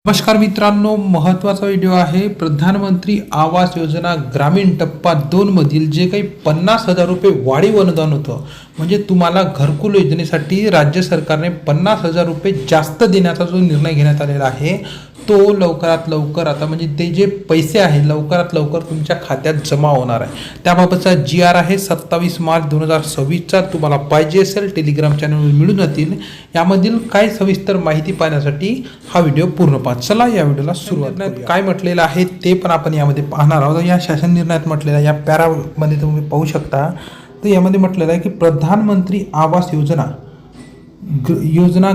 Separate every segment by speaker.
Speaker 1: नमस्कार मित्रांनो, महत्त्वाचा व्हिडिओ आहे। प्रधानमंत्री आवास योजना ग्रामीण टप्पा 2 मधील जे काही 50,000 रुपये वाढीव अनुदान होतं, म्हणजे तुम्हाला घरकुल योजनेसाठी राज्य सरकारने 50,000 रुपये जास्त देण्याचा जो निर्णय घेण्यात आलेला आहे तो लवकरात लवकर आता म्हणजे ते जे पैसे आहे लवकरात लवकर तुमच्या खात्यात जमा होणार आहे। त्याबाबतचा GR आहे 27 मार्च 2026चा। तुम्हाला पाहिजे असेल टेलिग्राम चॅनलवर मिळून जातील। यामधील काय सविस्तर माहिती पाहण्यासाठी हा व्हिडिओ पूर्ण पहा। चला या व्हिडिओला सुरुवात करूया। काय म्हटलेलं आहे ते पण आपण यामध्ये पाहणार आहोत। या शासन निर्णयात म्हटलेलं या पॅरामध्ये तुम्ही पाहू शकता। तर यामध्ये म्हटलेलं आहे की प्रधानमंत्री आवास योजना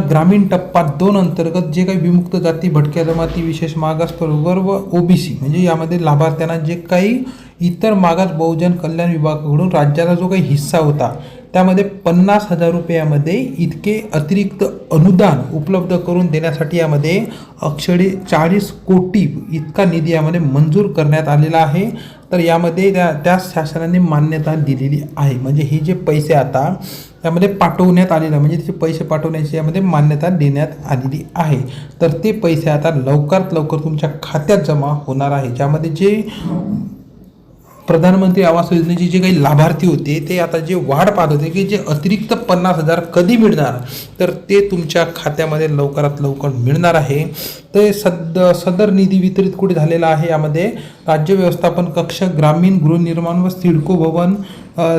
Speaker 1: ग्रामीण टप्पा 2 अंतर्गत जे काही विमुक्त जाती, भटक्या जमाती, विशेष मागास प्रवर्ग व OBC म्हणजे यामध्ये लाभार्थ्यांना जे काही इतर मागास बहुजन कल्याण विभागाकडून राज्याचा जो काही हिस्सा होता त्यामध्ये 50,000 रुपयामध्ये इतके अतिरिक्त अनुदान उपलब्ध करून देण्यासाठी यामध्ये अक्षरे 40 कोटी इतका निधी यामध्ये मंजूर करण्यात आलेला आहे। तर यामध्ये त्या शासनाने मान्यता दिलेली आहे। म्हणजे हे जे पैसे आता त्यामध्ये पाठवण्यात आलेलं म्हणजे त्याचे पैसे पाठवण्याची यामध्ये मान्यता देण्यात आलेली आहे। तर ते पैसे आता लवकरात लवकर तुमच्या खात्यात जमा होणार आहे। ज्यामध्ये जे प्रधानमंत्री आवास योजनेचे जे काही लाभार्थी होते ते आता जे वाढ पाहत होते की जे अतिरिक्त 50,000 कधी मिळणार, तर ते तुमच्या खात्यामध्ये लवकरात लवकर मिळणार आहे। ते सदर निधी वितरित कुठे झालेला आहे, यामध्ये राज्य व्यवस्थापन कक्ष, ग्रामीण गृहनिर्माण व सिडको भवन,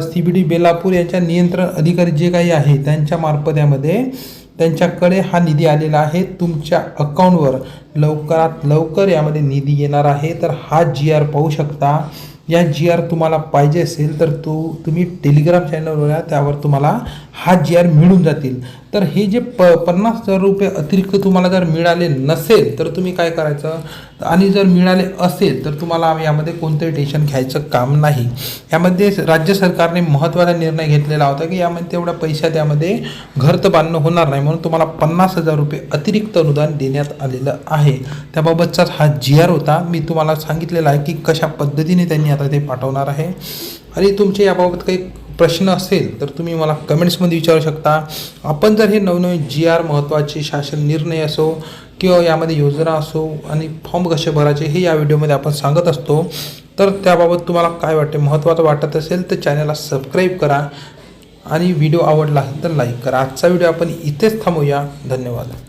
Speaker 1: CBD बेलापूर यांच्या नियंत्रण अधिकारी जे काही आहे त्यांच्या मार्फत यामध्ये त्यांच्याकडे हा निधी आलेला आहे। तुमच्या अकाउंटवर लवकरात लवकर यामध्ये निधी येणार आहे। तर हा GR पाहू शकता। या GR तुम्हाला पाहिजे असेल तर तुम्ही टेलिग्राम चॅनलवर या, त्यावर तुम्हाला हा GR मिळून जातील। तर हे जे 50,000 रुपये अतिरिक्त तुम्हाला जर मिळाले नसेल तर तुम्ही काय करायचं, आणि जर मिळाले असेल तर तुम्हाला यामध्ये कोणतंही टेन्शन घ्यायचं काम नाही। यामध्ये राज्य सरकारने महत्त्वाचा निर्णय घेतलेला होता की यामध्ये तेवढ्या पैशात यामध्ये घर तर बांधणं होणार नाही, म्हणून तुम्हाला 50,000 रुपये अतिरिक्त अनुदान देण्यात आलेलं आहे। त्याबाबतचाच हा GR होता। मी तुम्हाला सांगितलेलं आहे की कशा पद्धतीने त्यांनी आता ते पाठवणार आहे। आणि तुमचे याबाबत काही प्रश्न असेल तर तुम्ही मला कमेंट्समध्ये विचारू शकता। आपण जर हे नवनवीन GR महत्त्वाचे शासन निर्णय असो किंवा यामध्ये योजना असो आणि फॉर्म कसे भरायचे हे या व्हिडिओमध्ये आपण सांगत असतो। तर त्याबाबत तुम्हाला काय वाटते, महत्त्वाचं वाटत असेल तर चॅनलला सबस्क्राईब करा आणि व्हिडिओ आवडला असेल तर लाईक करा। आजचा व्हिडिओ आपण इथेच थांबूया। धन्यवाद।